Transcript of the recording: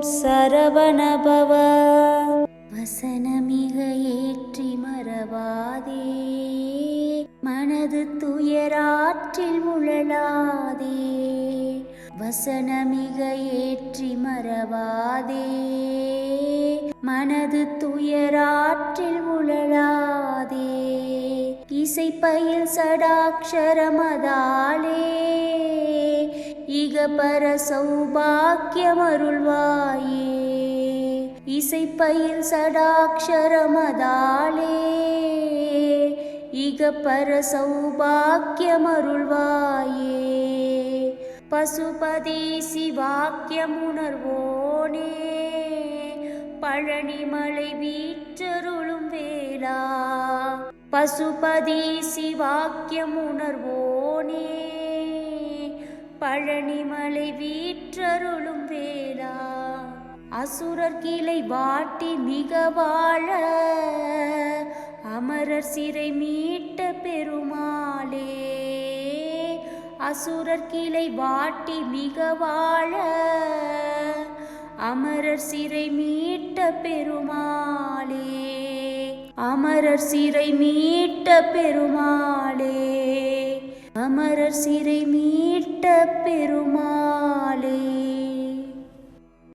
சரவணபவ. வசனமிக ஏற்றி மறவாதே, மனது துயராற்றில் உழலாதே. வசனமிக ஏற்றி மறவாதே, மனது துயராற்றில் உழலாதே. இசைப்பயில் சடாக்ஷரமதாலே, இகபர சௌபாக்கியமருள்வாயே. இசைப்பயில் சடாக்ஷரமதாலே, இகபர சௌபாக்கியமருள்வாயே. பசுபதி சிவாக்கியமுணர்வோனே, பழனிமலை வீற்றருளும் வேளா. பசுபதி சிவாக்கியமுணர்வோனே, பழனிமலை வீற்றருளும் வேளா. அசுரர் கிளை வாட்டி மிக வாழ, அமரர் சிறை மீட்ட பெருமாளே. அசுரர் கிளை வாட்டி மிக வாழ, அமரர் சிறை மீட்ட பெருமாளே. அமரர் சிறை மீட்ட பெருமாளே. அமரர் சிறை மீட்ட பெருமாளே.